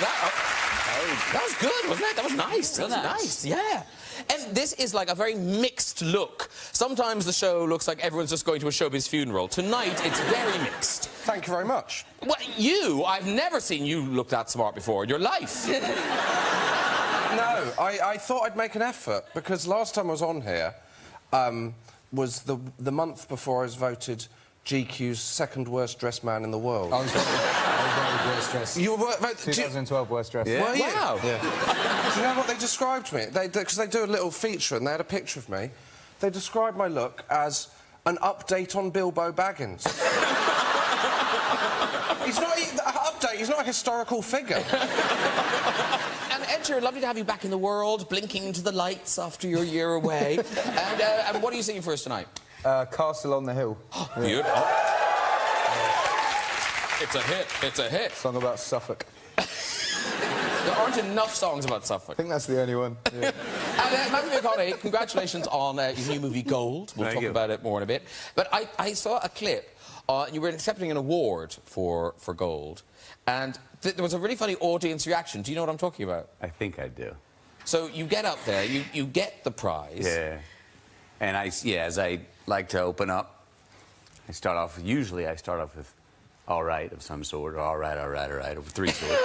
that was good, wasn't it? That was nice. That was nice, yeah. And this is like a very mixed look. Sometimes the show looks like everyone's just going to a showbiz funeral. Tonight, it's very mixed. Thank you very much. Well, I've never seen you look that smart before in your life. No, I thought I'd make an effort, because last time I was on here was the month before I was voted GQ's second worst dressed man in the world. I was voted worst dressed. You were 2012 worst dressed. Yeah. Were you? Wow. Yeah. Do you know what they described me? Because they do a little feature and they had a picture of me. They described my look as an update on Bilbo Baggins. He's not an update. He's not a historical figure. And Ed Sheeran, lovely to have you back in the world, blinking into the lights after your year away. And what are you singing for us tonight? Castle on the Hill. Beautiful. It's a hit. It's a hit. Song about Suffolk. There aren't enough songs about Suffolk. I think that's the only one. Yeah. And Matthew McConaughey, congratulations on your new movie Gold. We'll talk about it more in a bit. But I saw a clip. You were accepting an award for Gold, and there was a really funny audience reaction. Do you know what I'm talking about? I think I do. So you get up there, you get the prize. Yeah. And as I like to open up, usually I start off with all right of some sort, or all right, over three sorts.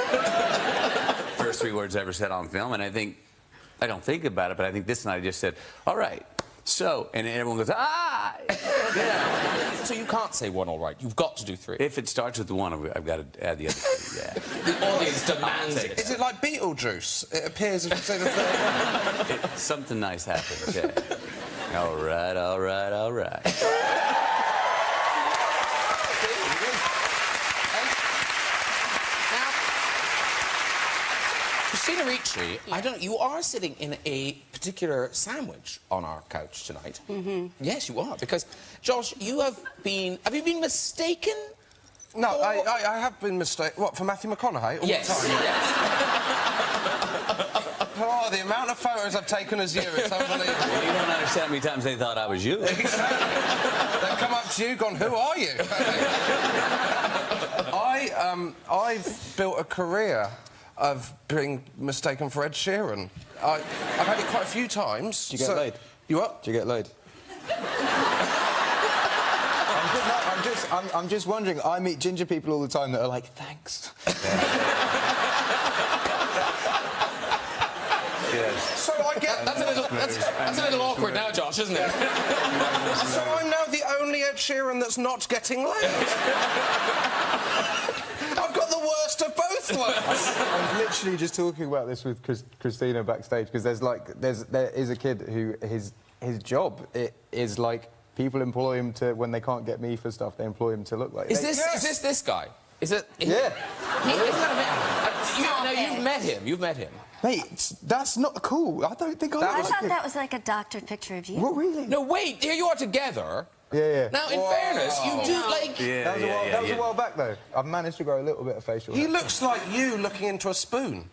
First three words ever said on film, and I don't think about it, but I think this night I just said, all right, so, and everyone goes, ah! Yeah. So you can't say one all right, you've got to do three. If it starts with the one, I've got to add the other two, yeah. The audience demands it. Is it like Beetlejuice? It appears if you say the third one. Something nice happens, yeah. All right. Christina Ricci, I don't know, you are sitting in a particular sandwich on our couch tonight. Mm-hmm. Yes, you are, because, Josh, have you been mistaken? No, I have been mistaken. What, for Matthew McConaughey? All yes, the time? Yes. Oh, the amount of photos I've taken as you, it's unbelievable. Well, you don't understand how many times they thought I was you. Exactly. They've come up to you, gone, who are you? I've built a career of being mistaken for Ed Sheeran. I've had it quite a few times. Do you get laid? You what? Do you get laid? I'm just wondering, I meet ginger people all the time that are like, thanks. Yes. So I get... That's a little awkward now, Josh, isn't it? So I'm now the only Ed Sheeran that's not getting laid. I've got the worst of both worlds. I'm literally just talking about this with Christina backstage, because there is a kid who his job is like, people employ him to, when they can't get me for stuff, they employ him to look like. Is this guy? Is it? Yeah. You've met him. You've met him. Mate, that's not cool. I don't think I thought that was like a doctored picture of you. What, really? No, wait. Here you are together. Yeah. Now, in fairness, you do, like... That was a while back, though. I've managed to grow a little bit of facial hair. He looks like you looking into a spoon.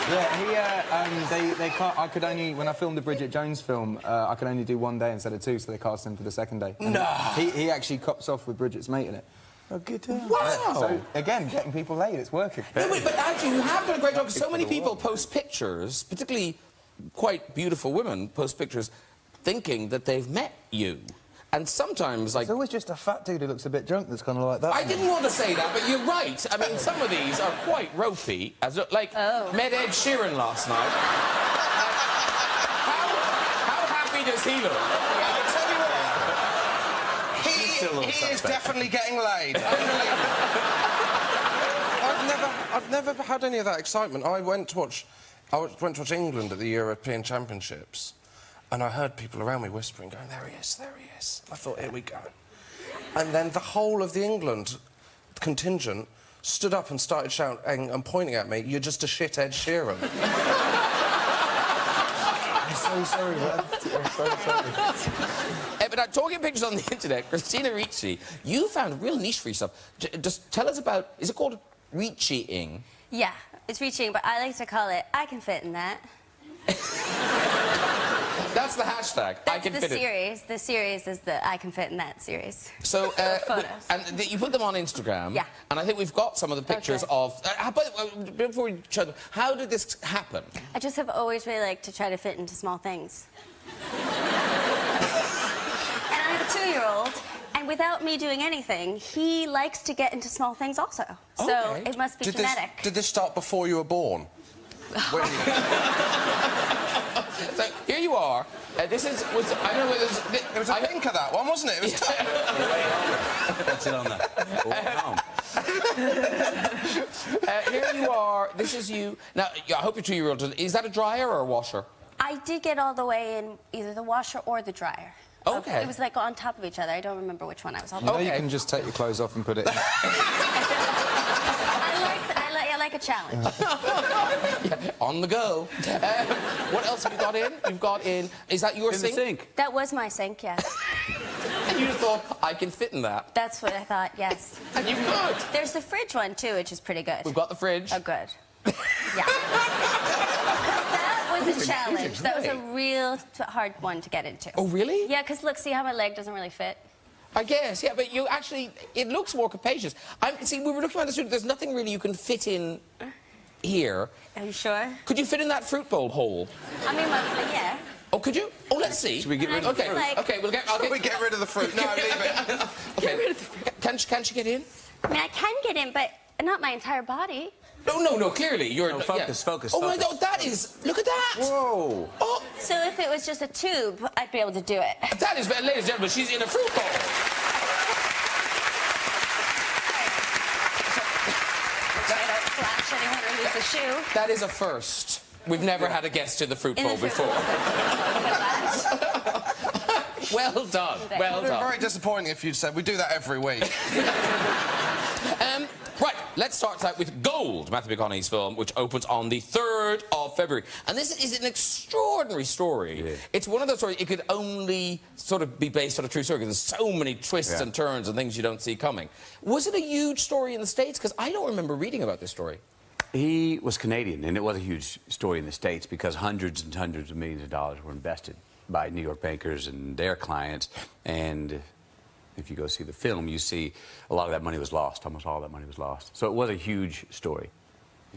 Yeah, they can't... I could only... When I filmed the Bridget Jones film, I could only do one day instead of two, so they cast him for the second day. And no! He actually cops off with Bridget's mate in it. Oh, good. Wow! So, again, getting people laid, it's working. No, wait, but actually, you have done a great job, because so many people post pictures, particularly quite beautiful women post pictures, thinking that they've met you. And sometimes, like... It's always just a fat dude who looks a bit drunk that's kind of like that. I didn't want to say that, but you're right. I mean, some of these are quite ropey. Met Ed Sheeran last night. How happy does he look? I'll tell you what. He is definitely getting laid. I've never had any of that excitement. I went to watch England at the European Championships, and I heard people around me whispering, going, there he is, there he is. I thought, here we go. And then the whole of the England contingent stood up and started shouting and pointing at me, you're just a shit Ed Sheeran. I'm so sorry, man. I'm so sorry. But talking pictures on the internet, Christina Ricci, you found a real niche for yourself. Just tell us about... Is it called Ricci-ing? Yeah, it's Ricci-ing, but I like to call it, I can fit in that. That's the hashtag. I That's can the fit it. series. The series is the I can fit in that series. So, Photos. you put them on Instagram. Yeah. And I think we've got some of the pictures Okay. of. Before we show them, how did this happen? I just have always really liked to try to fit into small things. And I have a 2-year-old, and without me doing anything, he likes to get into small things also. So Okay. it must be genetic. Did this start before you were born? When So here you are. This is. I don't know whether it was a pink of that one, wasn't it? It was That's it on that. here you are. This is you. Now, I hope your 2-year-old. Is that a dryer or a washer? I did get all the way in either the washer or the dryer. Okay. It was like on top of each other. I don't remember which one I was on. You know, Okay. you can just take your clothes off and put it in. I like a challenge. On the go. What else have you got in? You've got in. Is that your In the sink? sink. That was my sink, yes. And you thought I can fit in that. That's what I thought, yes. And you could. There's the fridge one, too, which is pretty good. We've got the fridge. Oh, good. Yeah. That was a challenge. That was a real hard one to get into. Oh, really? Yeah, because look, see how my leg doesn't really fit? I guess, yeah, but you actually, it looks more capacious. See, we were looking around the studio, there's nothing really you can fit in here. Are you sure? Could you fit in that fruit bowl hole? I mean, yeah. Oh, could you? Oh, let's see. Should we get rid of Okay, the fruit? okay, we'll get... Shall we get rid of the fruit? No, leave it. Okay. Can she get in? I mean, I can get in, but not my entire body. No, clearly, you're... No, focus, focus, Oh, my focus. God, that is... Look at that! Whoa. Oh, So if it was just a tube, I'd be able to do it. that is... Ladies and gentlemen, she's in a fruit bowl. Flash anyone who needs a shoe. That is a first. We've never had a guest in the fruit In bowl the fruit before. bowl. Well done, well It would have been done. very disappointing if you'd said, we do that every week. Right, let's start out with Gold, Matthew McConaughey's film, which opens on the 3rd of February. And this is an extraordinary story. Yeah. It's one of those stories, it could only sort of be based on a true story, because there's so many twists and turns and things you don't see coming. Was it a huge story in the States? Because I don't remember reading about this story. He was Canadian, and it was a huge story in the States because hundreds and hundreds of millions of dollars were invested by New York bankers and their clients. And if you go see the film, you see a lot of that money was lost. Almost all that money was lost. So it was a huge story.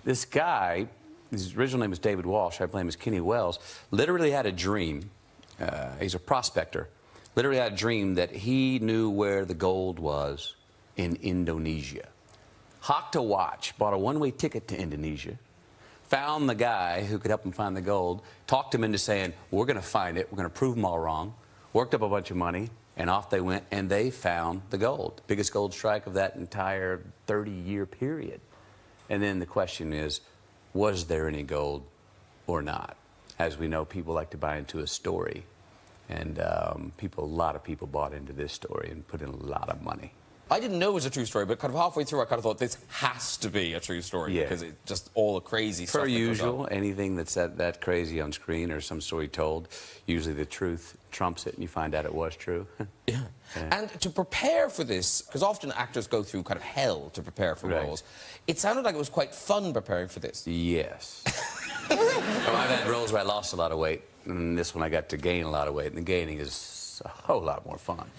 This guy, his original name was David Walsh, I play him as Kenny Wells, literally had a dream. He's a prospector. Literally had a dream that he knew where the gold was in Indonesia. Hawked a watch, bought a one-way ticket to Indonesia, found the guy who could help him find the gold, talked him into saying, we're going to find it, we're going to prove them all wrong, worked up a bunch of money, and off they went, and they found the gold. Biggest gold strike of that entire 30-year period. And then the question is, was there any gold or not? As we know, people like to buy into a story, and a lot of people bought into this story and put in a lot of money. I didn't know it was a true story, but kind of halfway through I kind of thought this has to be a true story, Yeah. because it's just all the crazy stuff Per that goes usual, on. anything that's that crazy on screen or some story told, usually the truth trumps it and you find out it was true. Yeah. And to prepare for this, because often actors go through kind of hell to prepare for Right. roles, it sounded like it was quite fun preparing for this. Yes. Well, I've had roles where I lost a lot of weight, and this one I got to gain a lot of weight, and the gaining is a whole lot more fun.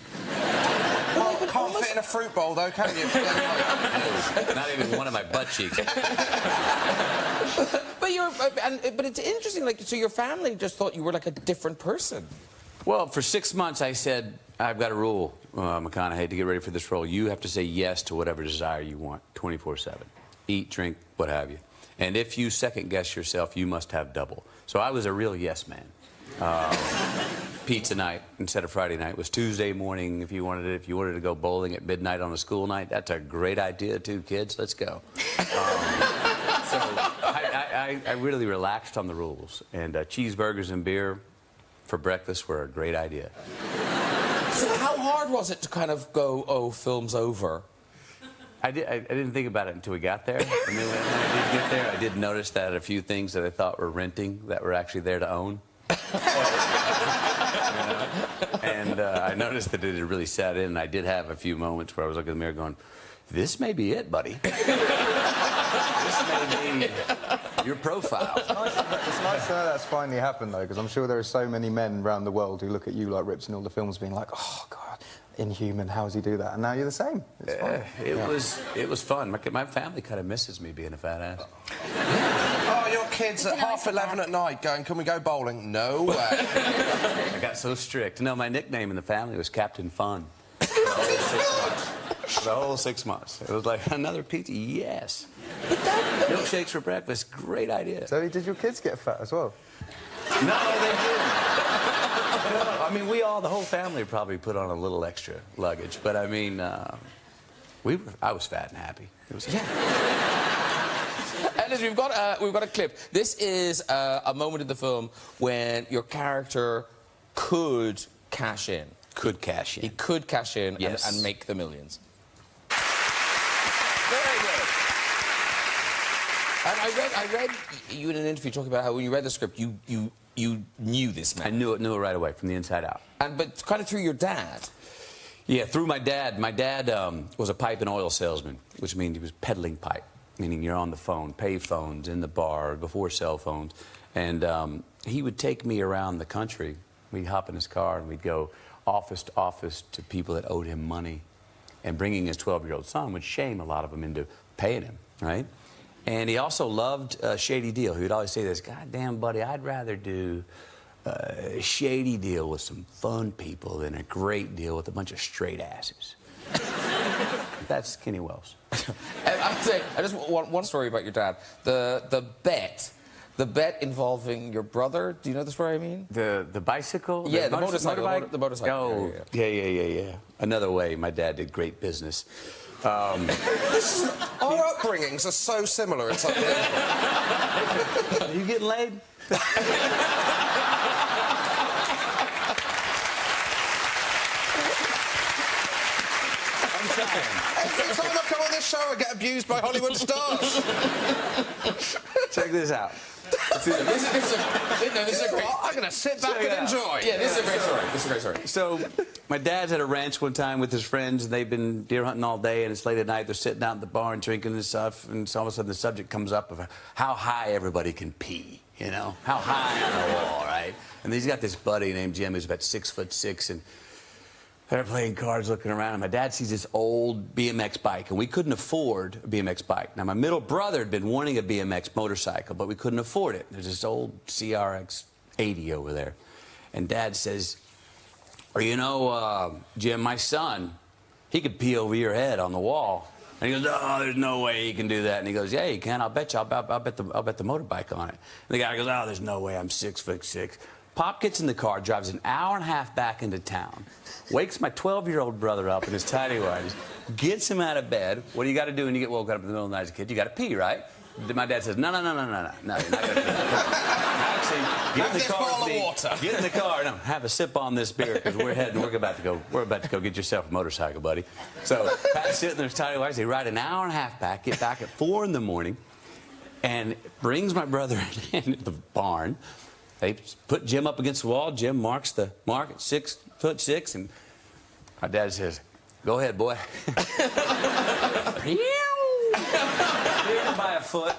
Can't fit in a fruit bowl, though, can you? Not even one of my butt cheeks. But it's interesting, like, so your family just thought you were like a different person. Well, for 6 months I said, I've got a rule, McConaughey, to get ready for this role. You have to say yes to whatever desire you want, 24/7. Eat, drink, what have you. And if you second-guess yourself, you must have double. So I was a real yes man. Pizza night instead of Friday night was Tuesday morning if you wanted it. If you wanted to go bowling at midnight on a school night, that's a great idea too, kids. Let's go. So I really relaxed on the rules. And cheeseburgers and beer for breakfast were a great idea. So how hard was it to kind of go, oh, film's over? I didn't think about it until we got there. And then when I did get there, I did notice that a few things that I thought were renting that were actually there to own. And I noticed that it had really set in, and I did have a few moments where I was looking in the mirror going, this may be it, buddy. This may be your profile. It's nice to know that's finally happened, though, because I'm sure there are so many men around the world who look at you like Rips in all the films being like, oh, God, inhuman, how does he do that? And now you're the same. It's fine. It was fun. My family kind of misses me being a fat ass. Oh, your kids at 11:30 at night going, can we go bowling? No way. I got so strict. No, my nickname in the family was Captain Fun. The whole 6 months. The whole 6 months. It was like, another pizza? Yes. Milkshakes for breakfast, great idea. So did your kids get fat as well? No, they didn't. No, I mean, the whole family probably put on a little extra luggage, but I mean, I was fat and happy. It was Ellis, we've got a clip. This is a moment in the film when your character could cash in. Could cash in. He could cash in yes. and make the millions. Very good. And I read you in an interview talking about how when you read the script, you knew this man. I knew it right away from the inside out. But kind of through your dad. Yeah, through my dad. My dad was a pipe and oil salesman, which means he was peddling pipe, meaning you're on the phone, pay phones, in the bar, before cell phones. And he would take me around the country. We'd hop in his car and we'd go office to office to people that owed him money. And bringing his 12-year-old son would shame a lot of them into paying him, right? And he also loved a shady deal. He would always say this, God damn, buddy, I'd rather do a shady deal with some fun people than a great deal with a bunch of straight asses. That's Kenny Wells. I'd say, I just want one story about your dad. The bet involving your brother. Do you know the story I mean? The bicycle? Yeah, the motorcycle. The motorcycle. Oh, yeah. Another way my dad did great business. Our upbringings are so similar, it's like... Are you getting laid? Every time I come on this show, I get abused by Hollywood stars. Check this out. This is a great... I'm going to sit back and enjoy. Yeah, this is a great story. This is a great story. So, my dad's at a ranch one time with his friends, and they've been deer hunting all day, and it's late at night. They're sitting out in the barn drinking and stuff, and so all of a sudden the subject comes up of how high everybody can pee, you know? How high on the wall, right? And he's got this buddy named Jim who's about 6'6", and they're playing cards, looking around, and my dad sees this old BMX bike, and we couldn't afford a BMX bike. Now, my middle brother had been wanting a BMX motorcycle, but we couldn't afford it. There's this old CRX 80 over there. And Dad says, well, you know, Jim, my son, he could pee over your head on the wall. And he goes, oh, there's no way he can do that. And he goes, yeah, he can. I'll bet you. I'll bet the motorbike on it. And the guy goes, oh, there's no way. I'm 6'6". Pop gets in the car, drives an hour and a half back into town, wakes my 12-year-old brother up in his tidy whities, gets him out of bed. What do you got to do when you get woken up in the middle of the night as a kid? You got to pee, right? My dad says, no, you're not going to pee. Actually, get in the car. Get in the car. No, have a sip on this beer because we're about to go get yourself a motorcycle, buddy. So Pat's sitting there, tidy whities. They ride an hour and a half back, get back at 4 in the morning, and brings my brother into the barn. They put Jim up against the wall. Jim marks the mark at 6'6", and my dad says, "Go ahead, boy." By a foot.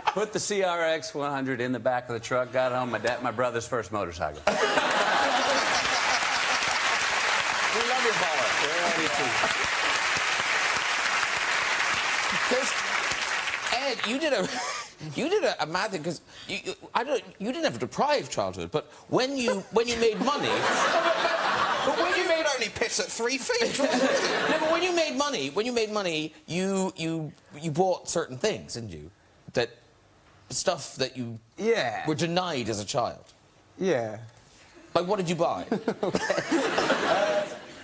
Put the CRX 100 in the back of the truck. Got home. My brother's first motorcycle. We love you, baller. Yeah, me Ed, too. you did a mad thing because you didn't have a deprived childhood, but when you made money, but when you made only piss at 3 feet. No, but when you made money, you bought certain things, didn't you? That stuff that you were denied as a child. Yeah. Like, what did you buy?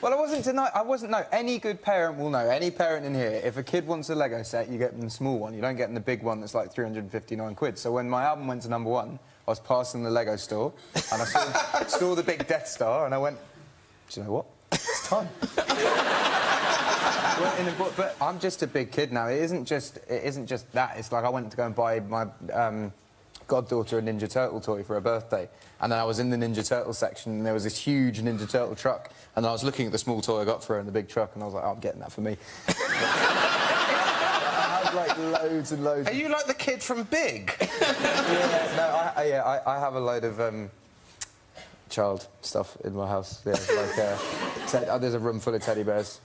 Well, I wasn't denied. No, any good parent will know. Any parent in here, if a kid wants a Lego set, you get them the small one. You don't get them the big one that's like 359 quid. So when my album went to #1, I was passing the Lego store, and I saw the big Death Star, and I went, do you know what? It's time. But I'm just a big kid now. It isn't just that. It's like I went to go and buy my goddaughter a Ninja Turtle toy for her birthday, and then I was in the Ninja Turtle section, and there was this huge Ninja Turtle truck, and I was looking at the small toy I got for her in the big truck, and I was like, oh, I'm getting that for me. like loads and loads. Are you like the kid from Big? I have a load of child stuff in my house. Yeah, like there's a room full of teddy bears.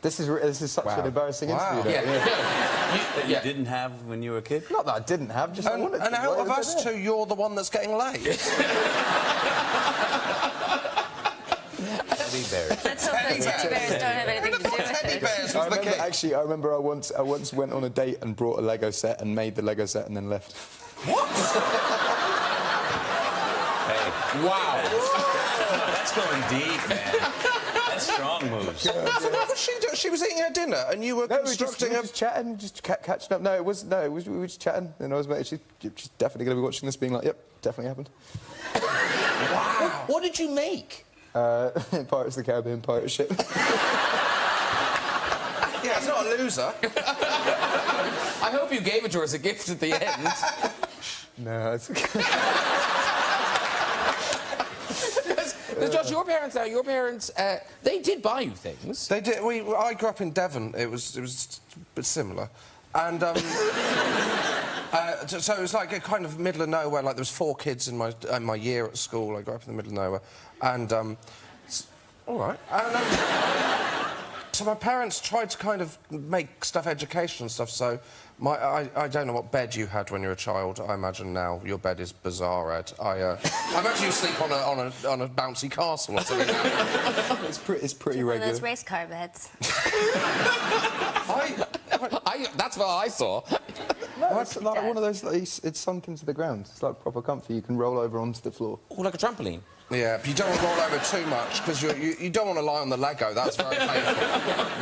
This is such an embarrassing interview. That you didn't have when you were a kid? Not that I didn't have, just I wanted to. And out of us two, you're the one that's getting laid. Teddy bears. Let's hope those teddy bears don't have anything to do with Teddy it. bears was the key. Actually, I remember I once went on a date and brought a Lego set and made the Lego set and then left. What? Hey. Wow. That's going deep, man. That's strong moves. So what was she doing? She was eating her dinner and you were constructing we were just chatting, just catching up. We were just chatting, and I was like, she's definitely going to be watching this, being like, yep, definitely happened. Wow. What did you make? Pirates of the Caribbean pirate ship. Yeah, it's not a loser. I hope you gave it to her as a gift at the end. No, it's okay. Josh, your parents, they did buy you things. They did. I grew up in Devon. It was a bit similar, and so it was like a kind of middle of nowhere. Like there was 4 kids in my year at school. I grew up in the middle of nowhere, and all right. And, so my parents tried to kind of make stuff educational and stuff. So I don't know what bed you had when you were a child. I imagine now your bed is bizarre, Ed. I imagine you sleep on a bouncy castle or something. It's pretty One of regular. those race car beds. That's what I saw. No, it's like one of those. It's sunk into the ground. It's like proper comfy. You can roll over onto the floor. Oh, like a trampoline. Yeah, but you don't want to roll over too much because you don't want to lie on the Lego. That's very painful.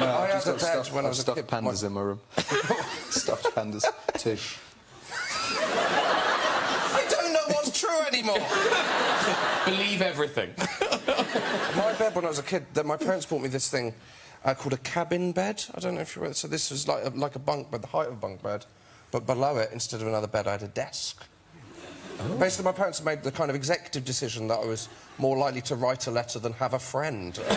No, I I've had a bed when I was a stuffed kid. pandas in my room. Stuffed pandas too. I don't know what's true anymore. Believe everything. My bed when I was a kid, my parents bought me this thing called a cabin bed. I don't know if you read it. So this was like a bunk bed, the height of a bunk bed, but below it, instead of another bed, I had a desk. Oh. Basically, my parents made the kind of executive decision that I was more likely to write a letter than have a friend. Kids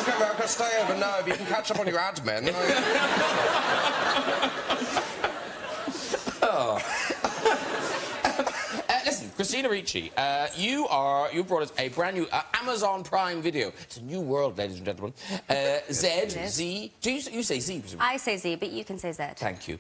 go around, stay over. No, but you can catch up on your admin. Listen, Christina Ricci, you brought us a brand new Amazon Prime video. It's a new world, ladies and gentlemen. Z. Do you say Z? Presumably? I say Z, but you can say Z. Thank you.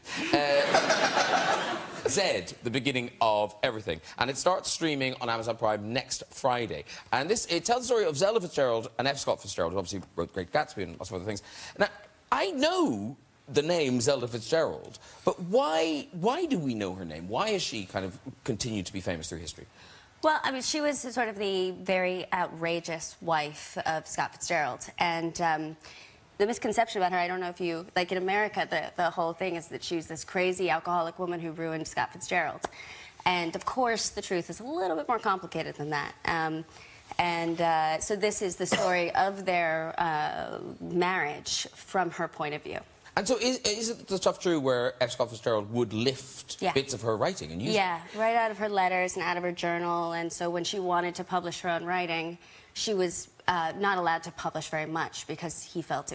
Z, The Beginning of Everything. And it starts streaming on Amazon Prime next Friday. And it tells the story of Zelda Fitzgerald and F. Scott Fitzgerald, who obviously wrote Great Gatsby and lots of other things. Now, I know the name Zelda Fitzgerald, but why do we know her name? Why has she kind of continued to be famous through history? Well, I mean, she was sort of the very outrageous wife of Scott Fitzgerald. And the misconception about her, I don't know if you... Like, in America, the whole thing is that she's this crazy alcoholic woman who ruined Scott Fitzgerald. And, of course, the truth is a little bit more complicated than that. So this is the story of their marriage from her point of view. And so is it the stuff true where F. Scott Fitzgerald would lift bits of her writing and use it? Right out of her letters and out of her journal. And so when she wanted to publish her own writing, she was not allowed to publish very much because he felt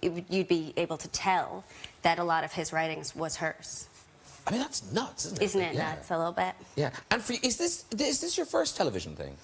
you'd be able to tell that a lot of his writings was hers. I mean, that's nuts, isn't it? Isn't it nuts, a little bit? Yeah. And for you, is this your first television thing?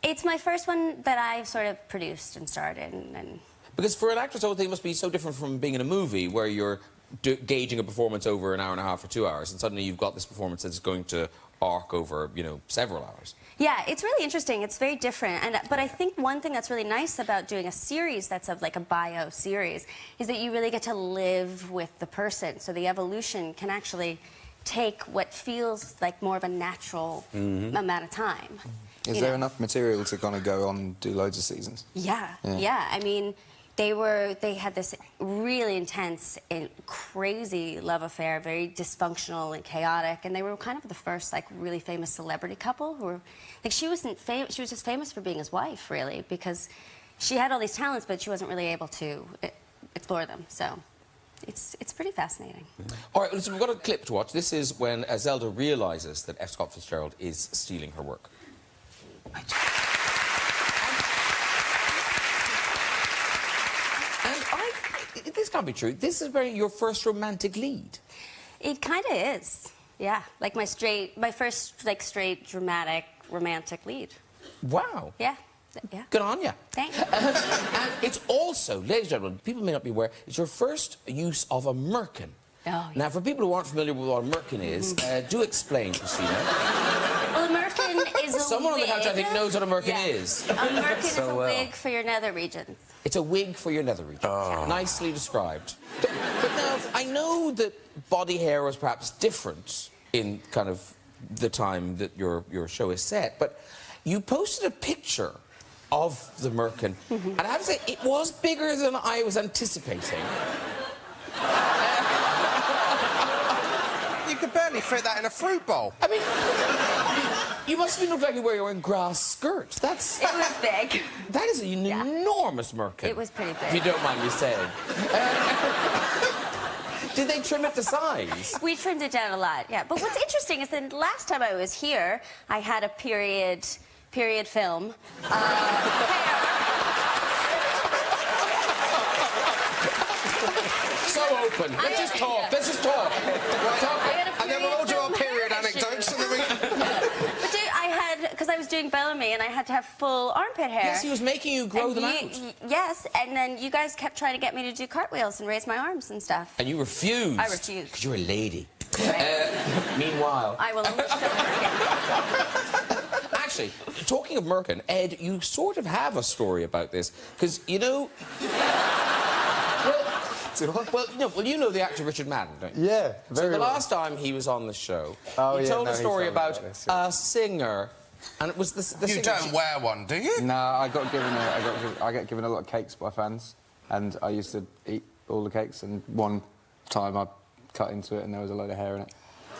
It's my first one that I sort of produced and started. And because for an actress, I would think it must be so different from being in a movie where you're gauging a performance over an hour and a half or 2 hours, and suddenly you've got this performance that's going to arc over, you know, several hours. Yeah, it's really interesting. It's very different. But I think one thing that's really nice about doing a series that's of like a bio series is that you really get to live with the person. So the evolution can actually take what feels like more of a natural amount of time. Is there enough material to kind of go on and do loads of seasons? Yeah. I mean, they had this really intense and crazy love affair, very dysfunctional and chaotic, and they were kind of the first like really famous celebrity couple who were like she was just famous for being his wife, really, because she had all these talents, but she wasn't really able to explore them. So it's pretty fascinating. All right, listen, we've got a clip to watch. This is when Zelda realises that F. Scott Fitzgerald is stealing her work. this can't be true. This is your first romantic lead. It kind of is. Yeah, like my first like straight dramatic romantic lead. Wow. Yeah. Yeah. Good on you. Thanks. And it's also, ladies and gentlemen, people may not be aware, it's your first use of a merkin. Oh, yeah. Now, for people who aren't familiar with what a merkin is, do explain, Christina. Well, a merkin is a Someone wig. on the couch, I think, knows what a merkin is. A merkin is a wig for your nether regions. It's a wig for your nether region. Oh. Nicely described. But now, I know that body hair was perhaps different in kind of the time that your show is set, but you posted a picture of the merkin, and I have to say, it was bigger than I was anticipating. You could barely fit that in a fruit bowl. I mean, you must have looked like you were wearing a grass skirt. That's... It was big. That is an enormous merkin. It was pretty big. If you don't mind me saying. Did they trim it to size? We trimmed it down a lot, yeah. But what's interesting is that last time I was here, I had a period film. So open. Let's just talk. Let's just talk. And then we'll all do our period anecdotes. And then But I had, because I was doing Bellamy and I had to have full armpit hair. Yes, he was making you grow And them out. Yes, and then you guys kept trying to get me to do cartwheels and raise my arms and stuff. And you refused. I refused. Because you're a lady. Right. Meanwhile... I will only show merkin. Actually, talking of merkin, Ed, you sort of have a story about this. Because, you know... Well, you know the actor Richard Madden, don't you? Yeah, very So the well. last time he was on the show, Oh, he yeah, told no, a he story told me about about this, yeah. a singer, and it was the you singer... don't wear one, do you? No, I get given a lot of cakes by fans, and I used to eat all the cakes, and one time I cut into it and there was a load of hair in it.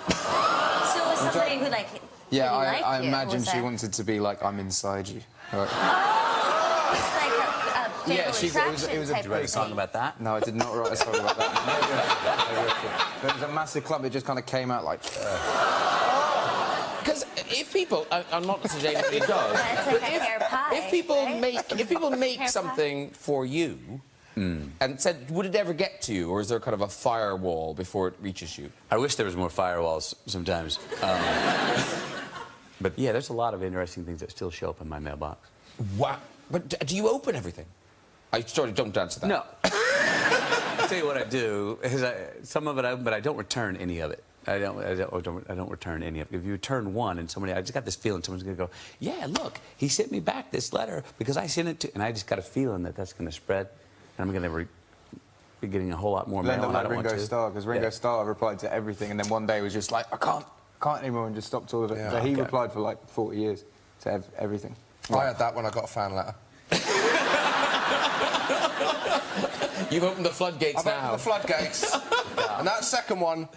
So it was somebody who, like, Yeah, really liked I you, imagine was she that- wanted to be like, I'm inside you. Right. Oh, it's like a fatal Yeah, attraction it was a type Did you write a of song thing. about that? No, I did not write a song about that. There was a massive clump, it just kind of came out like... Because if people... I'm not suggesting anybody does. It's like a hair pie, If people right? make Hair pie. something for you, and said, would it ever get to you, or is there kind of a firewall before it reaches you? I wish there was more firewalls sometimes. But yeah, there's a lot of interesting things that still show up in my mailbox. Wow. But do you open everything? Don't answer that. No. I'll tell you what I do is some of it I open, but I don't return any of it. I don't return any of it. If you return one and somebody, I just got this feeling someone's going to go, yeah, look, he sent me back this letter because I sent it to, and I just got a feeling that that's going to spread, and I'm going to be getting a whole lot more mail. End up And I like don't want Ringo to. Starr, because Ringo Starr replied to everything, and then one day was just like, I can't anymore, and just stopped all of it. Yeah, but he okay. replied for like 40 years to everything. I had that when I got a fan letter. You've opened the floodgates I've now. opened the floodgates. And that second one...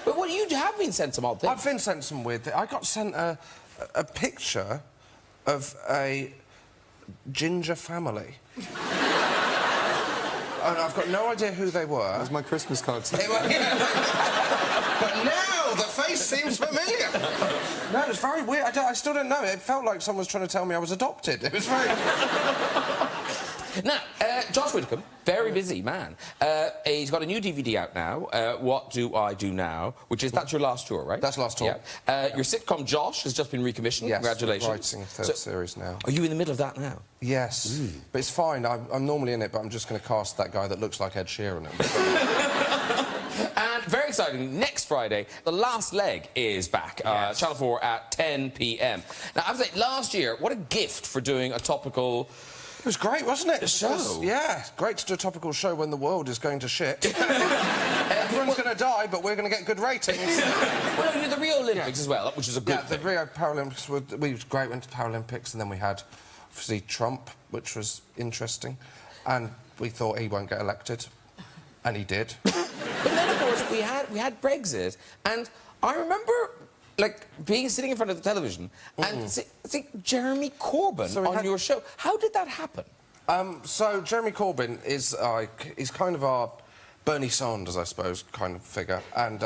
But what, you have been sent some odd things. I've been sent some weird things. I got sent a picture of a ginger family. And I've got no idea who they were. That was my Christmas card. They were, but now the face seems familiar. No, it was very weird. I still don't know. It felt like someone was trying to tell me I was adopted. It was very... Now, Josh Widdicombe, very busy man. He's got a new DVD out now, What Do I Do Now, that's your last tour, right? That's last tour. Yeah. Your sitcom, Josh, has just been recommissioned. Yes, Congratulations. writing a third series now. Are you in the middle of that now? Yes, but it's fine. I'm normally in it, but I'm just going to cast that guy that looks like Ed Sheeran. And very exciting, next Friday, The Last Leg is back. Yes. Channel 4 at 10 p.m. Now, I have to say, last year, what a gift for doing a topical... It was great, wasn't it? The show. Yeah, great to do a topical show when the world is going to shit. Everyone's going to die, but we're going to get good ratings. Well, you're the Rio Olympics as well, which is a good Yeah, the thing. Rio Paralympics were great. Went to Paralympics, and then we had obviously Trump, which was interesting, and we thought he won't get elected, and he did. But then, of course, we had Brexit, and I remember, like, sitting in front of the television and see Jeremy Corbyn on your show. How did that happen? So Jeremy Corbyn is he's kind of our Bernie Sanders, I suppose, kind of figure, and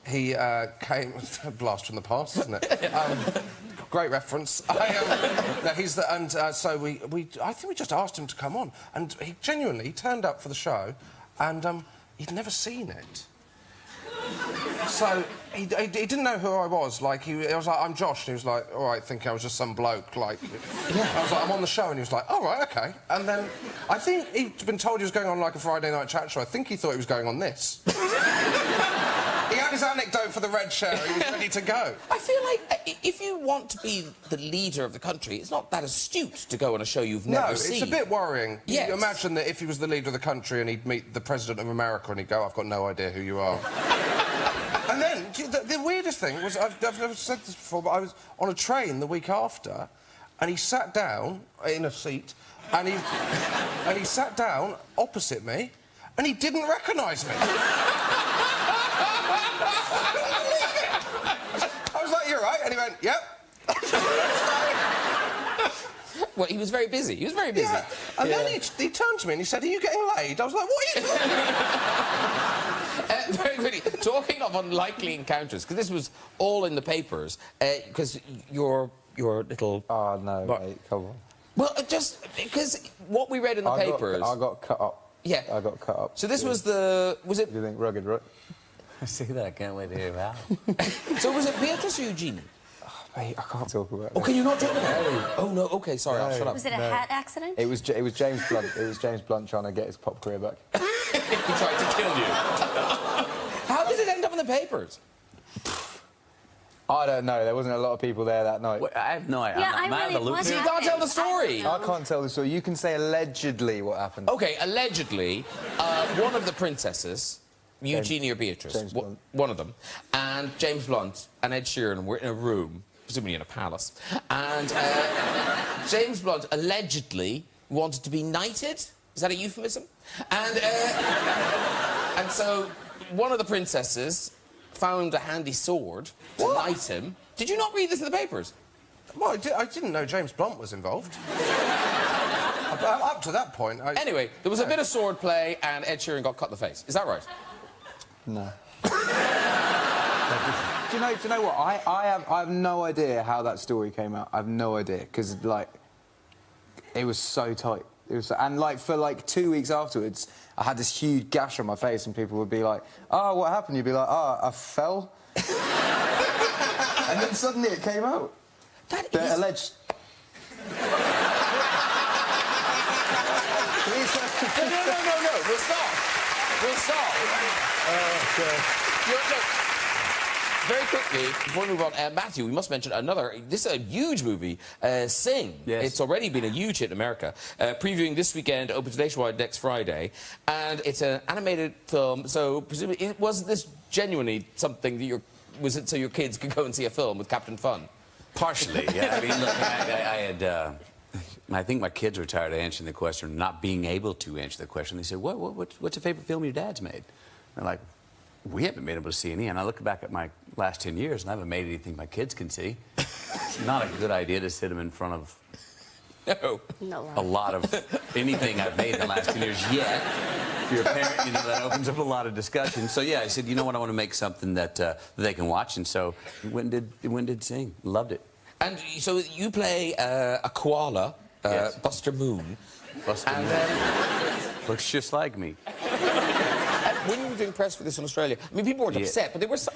he came... blast from the past, isn't it? Great reference. No, he's the... And so I think we just asked him to come on. And he genuinely turned up for the show and he'd never seen it. So he didn't know who I was. Like, I was like, I'm Josh. And he was like, all right, thinking I was just some bloke. Like, I was like, I'm on the show. And he was like, all right, OK. And then I think he'd been told he was going on, like, a Friday night chat show. I think he thought he was going on this. He had his anecdote for the red chair. He was ready to go. I feel like if you want to be the leader of the country, it's not that astute to go on a show you've never seen. No, it's a bit worrying. Yes. You imagine that if he was the leader of the country and he'd meet the President of America and he'd go, I've got no idea who you are. And then, the weirdest thing was, I've never said this before, but I was on a train the week after, and he sat down in a seat, and he sat down opposite me, and he didn't recognise me. I was like, you're right, and he went, yep. Well, he was very busy. He was very busy. Yeah. And then he turned to me and he said, are you getting laid? I was like, what are you doing? Very quickly, talking of unlikely encounters, because this was all in the papers, because your little... Oh, no, mate, come on. Well, just because what we read in the papers... I got cut up. Yeah. I got cut up. So this was the... Was it... You think rugged, right? I see that. I can't wait to hear about. So was it Beatrice or Eugenie? Mate, I can't talk about it. Oh, can you not talk about it? Oh, no, OK, sorry, I'll shut up. Was it a hat accident? It was James Blunt. It was James Blunt trying to get his pop career back. He tried to kill you. How did it end up in the papers? I don't know. There wasn't a lot of people there that night. Wait, I have no idea. Yeah, I'm out of the loop. So you can't tell the story. I can't tell the story. You can say allegedly what happened. OK, allegedly, one of the princesses, Eugenie or Beatrice, James Blunt. one of them, and James Blunt and Ed Sheeran were in a room, presumably in a palace, and James Blunt allegedly wanted to be knighted. Is that a euphemism? And so one of the princesses found a handy sword to knight him. Did you not read this in the papers? Well, I didn't know James Blunt was involved. Up to that point... Anyway, there was a bit of sword play and Ed Sheeran got cut in the face. Is that right? No. Do you know what? I have no idea how that story came out. I have no idea, because, like, it was so tight. And, like, for, like, 2 weeks afterwards, I had this huge gash on my face and people would be like, oh, what happened? You'd be like, oh, I fell. And then suddenly it came out. That The is... alleged... No. We'll stop. Very quickly, before we move on, Matthew, we must mention another... This is a huge movie, Sing. Yes. It's already been a huge hit in America. Previewing this weekend, opens nationwide next Friday. And it's an animated film, so presumably... Was this genuinely something that was it so your kids could go and see a film with Captain Fun? Partially, yeah. I mean, look, I had... I think my kids were tired of answering the question, not being able to answer the question. They said, what's your favourite film your dad's made? And they're like, we haven't been able to see any. And I look back at my last 10 years, and I haven't made anything my kids can see. It's not a good idea to sit them in front of a lot of anything I've made in the last 10 years yet. If you're a parent, you know, that opens up a lot of discussion. So, yeah, I said, you know what, I want to make something that they can watch. And so went and did Sing. Loved it. And so you play a koala, Yes. Buster Moon. Buster Moon. Looks just like me. When you were doing press for this in Australia, I mean, people weren't upset, but they must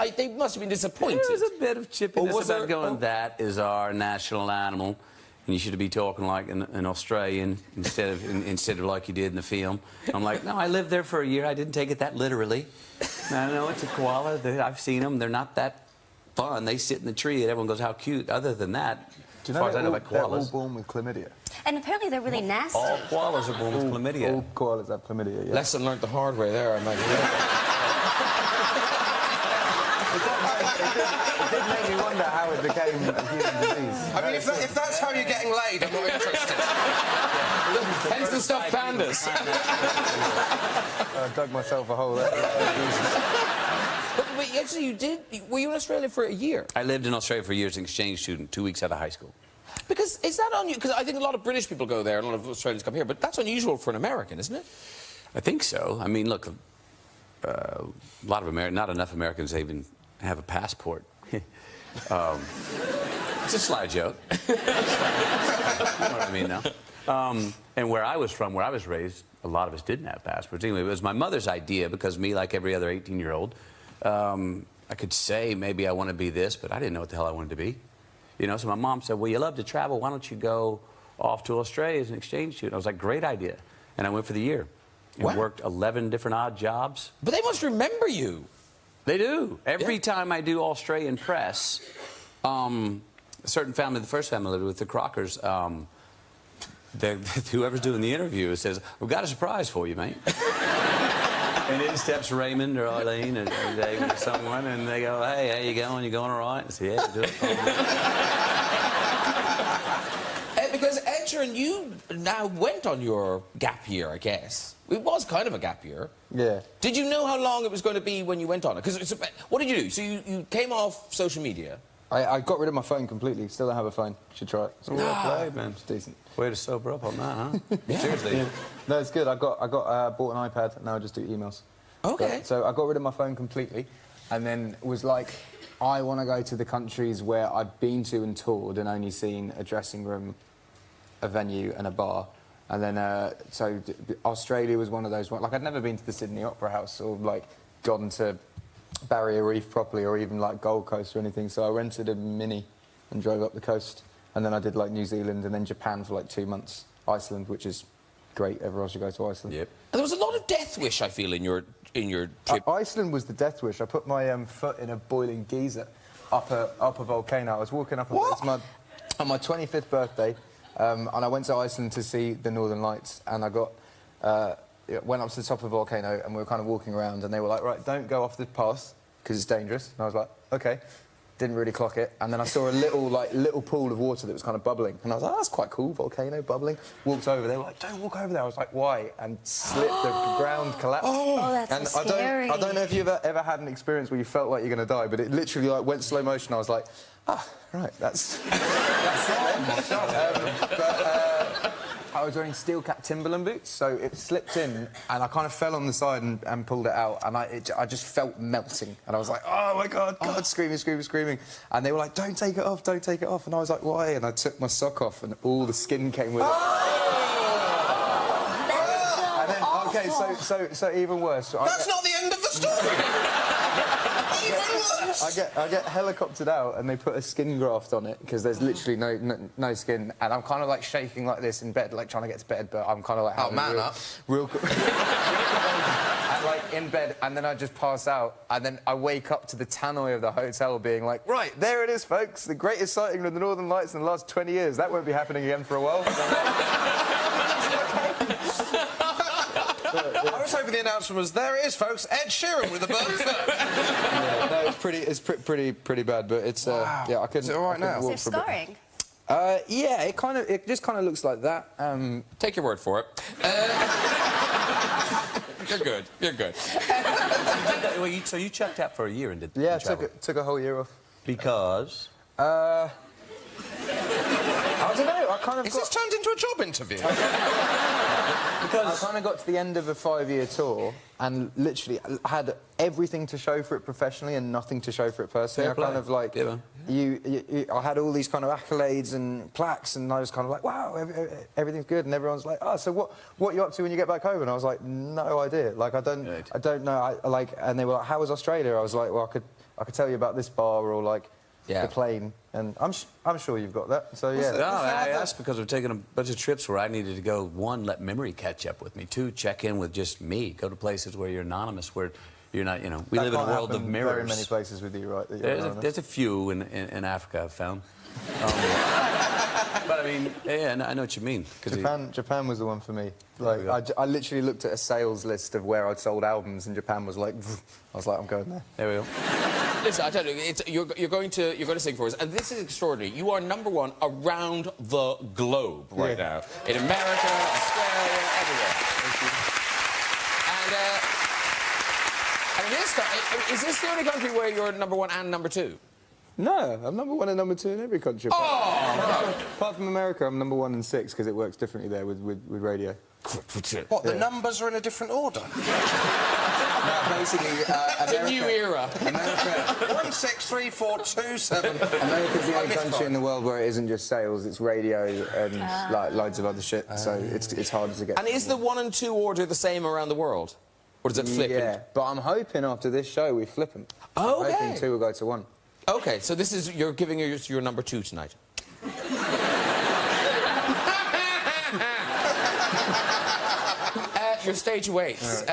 have been disappointed. There was a bit of chippiness was about there? going, that is our national animal, and you should be talking like an Australian instead of like you did in the film. I'm like, no, I lived there for a year. I didn't take it that literally. No, it's a koala. I've seen them. They're not that fun. They sit in the tree, and everyone goes, how cute. Other than that, Do you as far as I know they're about all koalas, born with chlamydia? And apparently they're really nasty. all koalas are born with chlamydia. All koalas have chlamydia, yeah. Lesson learned the hard way there, I imagine. It did make me wonder how it became a human disease. I mean, if that's how you're getting laid, I'm not interested. Hence the stuffed pandas. I dug myself a hole there. But actually, were you in Australia for a year? I lived in Australia for years as an exchange student, 2 weeks out of high school. Because is that unusual? Because I think a lot of British people go there, and a lot of Australians come here, but that's unusual for an American, isn't it? I think so. I mean, look, a lot of not enough Americans even have a passport. It's a sly joke. You know what I mean now? And where I was from, where I was raised, a lot of us didn't have passports. Anyway, it was my mother's idea because me, like every other 18-year-old, I could say maybe I want to be this, but I didn't know what the hell I wanted to be. You know, so my mom said, well, you love to travel. Why don't you go off to Australia as an exchange student? I was like, great idea. And I went for the year. And worked 11 different odd jobs. But they must remember you. They do. Every time I do Australian press, a certain family, the first family with the Crockers, whoever's doing the interview says, we've got a surprise for you, mate. And in steps Raymond or Eileen or David or someone, and they go, hey, how you going? You going all right? I say, yeah, do it. Because Ed Sheeran, you now went on your gap year, I guess. It was kind of a gap year. Yeah. Did you know how long it was going to be when you went on it? Because what did you do? So you came off social media. I got rid of my phone completely. Still don't have a phone. Should try it. Well played, man. It's decent. Way to sober up on that, huh? Yeah. Seriously. Yeah. No, it's good. I bought an iPad, and now I just do emails. Okay. But, so I got rid of my phone completely, and then was like, I want to go to the countries where I've been to and toured and only seen a dressing room, a venue, and a bar. And then, so Australia was one of those. Like, I'd never been to the Sydney Opera House or like gone to Barrier Reef properly, or even like Gold Coast or anything. So I rented a Mini and drove up the coast. And then I did like New Zealand and then Japan for like 2 months. Iceland, which is great. Everyone should go to Iceland. Yep. And there was a lot of death wish, I feel, in your trip. Iceland was the death wish. I put my foot in a boiling geyser up a volcano. I was walking up. It's on my 25th birthday, and I went to Iceland to see the Northern Lights. And I went up to the top of the volcano, and we were kind of walking around, and they were like, right, don't go off the path because it's dangerous. And I was like, okay. Didn't really clock it, and then I saw a little pool of water that was kind of bubbling, and I was like, oh, that's quite cool, volcano bubbling. Walked over, they were like, don't walk over there. I was like, why? And slipped, the ground collapsed. Oh, that's and so scary. I don't know if you've ever had an experience where you felt like you're going to die, but it literally like went slow motion. I was like, right, that's it. I was wearing steel-cap Timberland boots, so it slipped in, and I kind of fell on the side and pulled it out, and I just felt melting, and I was like, oh my God, screaming, and they were like, don't take it off, and I was like, why? And I took my sock off, and all the skin came with it. That's so awful. Okay, so even worse. That's not the end of the story! Even worse! I get helicoptered out, and they put a skin graft on it because there's literally no skin, and I'm kind of like shaking like this in bed, like trying to get to bed, but I'm kind of like real and like in bed, and then I just pass out, and then I wake up to the tannoy of the hotel being like, right, there it is, folks, the greatest sighting of the Northern Lights in the last 20 years. That won't be happening again for a while. I was hoping the announcement was, there it is, folks, Ed Sheeran with a burnt foot. Yeah, no, it's pretty bad, but it's yeah, I couldn't. Is it all right now? Is there scarring? Yeah, it just kind of looks like that. Take your word for it. You're good. So you checked out for a year and did Yeah, travel. took a whole year off. Because? I don't know. I kind of Is this turned into a job interview? I kind of got to the end of a 5-year tour and literally had everything to show for it professionally and nothing to show for it personally. Fair play. I kind of like I had all these kind of accolades and plaques, and I was kind of like, wow, everything's good, and everyone's like, oh, so what are you up to when you get back home? And I was like, no idea. Like I don't know. And they were like, how was Australia? I was like, well, I could tell you about this bar or like. Yeah. The plane, and I'm sure you've got that. So yeah. That's because I've taken a bunch of trips where I needed to go. 1, let memory catch up with me. 2, check in with just me. Go to places where you're anonymous, where you're not. You know, we live in a world of mirrors. Very many places with you, right? That There's a few in Africa I've found. But I mean, yeah, I know what you mean. Japan was the one for me. Like, I literally looked at a sales list of where I'd sold albums, and Japan was like, I was like, I'm going there. There we go. Listen, I tell you, you're going to sing for us, and this is extraordinary. You are #1 around the globe right now, in America, Australia, everywhere. And is this the only country where you're #1 and #2? No, I'm #1 and #2 in every country. Apart from America, I'm #1 and 6 because it works differently there with radio. What, the numbers are in a different order? No, basically, It's a new era. America. 163427. America's the only I missed country in five. the world where it isn't just sales, it's radio and like loads of other shit. So it's harder to get. And is the 1 and 2 order the same around the world? Or does it flip? Yeah, but I'm hoping after this show we flip them. Oh, I'm okay. hoping 2 will go to 1. Okay, so this is, you're giving your number 2 tonight. Your stage awaits.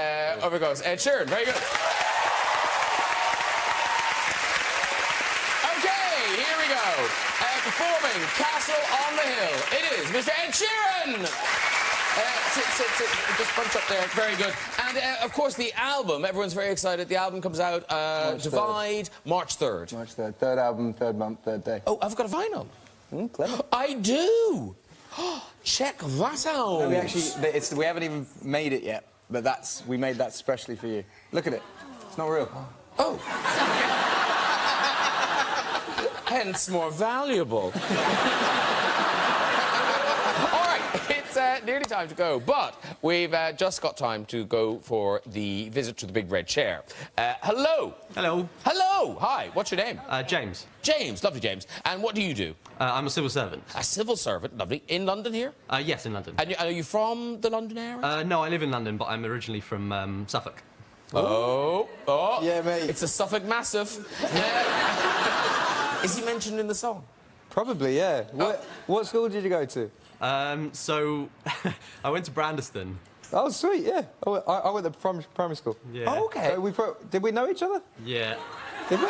Over goes Ed Sheeran. Very good. Okay, here we go. Performing Castle on the Hill. It is Mr. Ed Sheeran. Sit. Just bunch up there. Very good. And, of course, the album. Everyone's very excited. The album comes out, Divide, March 3rd. March 3rd. 3rd album, 3rd month, 3rd day. Oh, I've got a vinyl. Clever. I do. Check that out. No, we haven't even made it yet, but we made that specially for you. Look at it. It's not real. Oh. Hence more valuable. All right, it's nearly time to go, but we've just got time to go for the visit to the big red chair. Hello. Hello. Hello. Hi. What's your name? James. James. Lovely, James. And what do you do? I'm a civil servant. A civil servant. Lovely. In London here? Yes, in London. And are you from the London area? No, I live in London, but I'm originally from Suffolk. Oh. Yeah, mate. It's a Suffolk massive. Is he mentioned in the song? Probably, yeah. What school did you go to? So, I went to Brandeston. Oh, sweet, yeah. I went to primary school. Yeah. Oh, okay. So did we know each other? Yeah. Did we?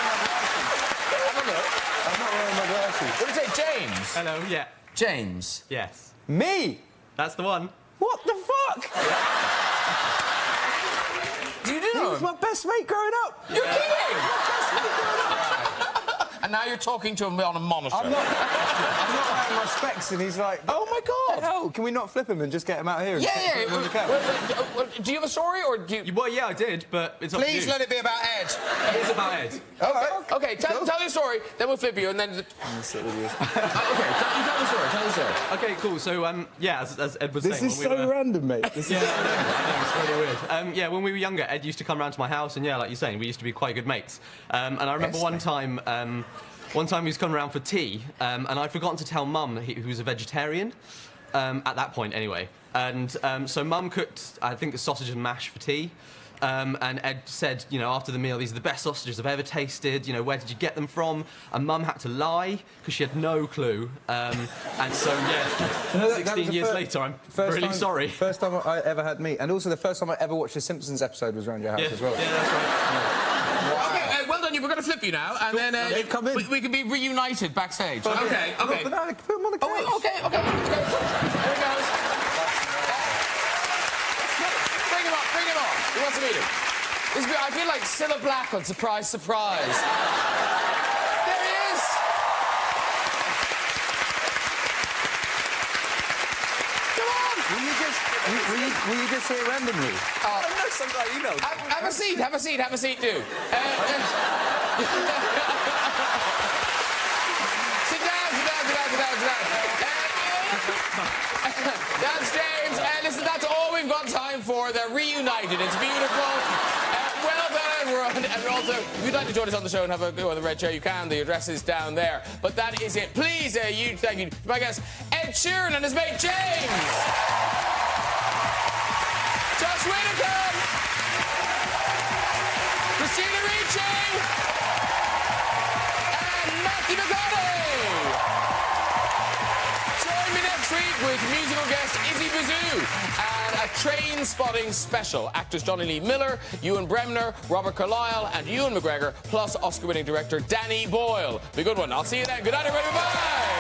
Have a look. I'm not wearing my glasses. What did you say, James? Hello, yeah. James. Yes. Me? That's the one. What the fuck? Do you He know was him? my best mate growing up. You're kidding! And now you're talking to him on a monitor. I'm not wearing my specs, and he's like, Oh, my God. hell, can we not flip him and just get him out here? And Yeah. when we can? Do you have a story, or do you... Well, yeah, I did, but it's up to you. Please let it be about Ed. It is about Ed. All right. OK, tell your story, then we'll flip you, and then... I'm gonna sit with you. OK, tell the story. Okay, cool. So, yeah, as Ed was This saying... is when we so were- random, mate. This is I know, it's really weird. Yeah, when we were younger, Ed used to come round to my house, and yeah, like you're saying, we used to be quite good mates. And I remember one time he was coming around for tea, and I'd forgotten to tell Mum that he was a vegetarian, at that point anyway. And so Mum cooked, I think, a sausage and mash for tea. And Ed said, you know, after the meal, these are the best sausages I've ever tasted. You know, where did you get them from? And Mum had to lie because she had no clue. And so, yeah, that was 16 the years fir- later, I'm first really time- sorry. First time I ever had meat, and also the first time I ever watched a Simpsons episode was around your house Yeah, as well. yeah, that's right. OK, well done. We're going to flip you now, and then come in. we can be reunited backstage. OK. But no, put him on the couch. Oh, OK. There he goes. Bring him up. He wants to meet him. I feel like Cilla Black on Surprise, Surprise. There he is. Come on. Will you just say it randomly? Have a seat, do. Sit down. That's James. Listen, that's all we've got time for. They're reunited. It's beautiful. Well done, everyone. And also, if you'd like to join us on the show and have a go on the red chair, you can. The address is down there. But that is it. Please, huge thank you to my guest, Ed Sheeran, and his mate, James. Josh Widdicombe. Christina Ricci. And Matthew McConaughey. Join me next week with musical guest Izzy Bazoo and a train spotting special. Actors Johnny Lee Miller, Ewan Bremner, Robert Carlyle, and Ewan McGregor, plus Oscar-winning director Danny Boyle. Be a good one. I'll see you then. Good night, everybody. Bye.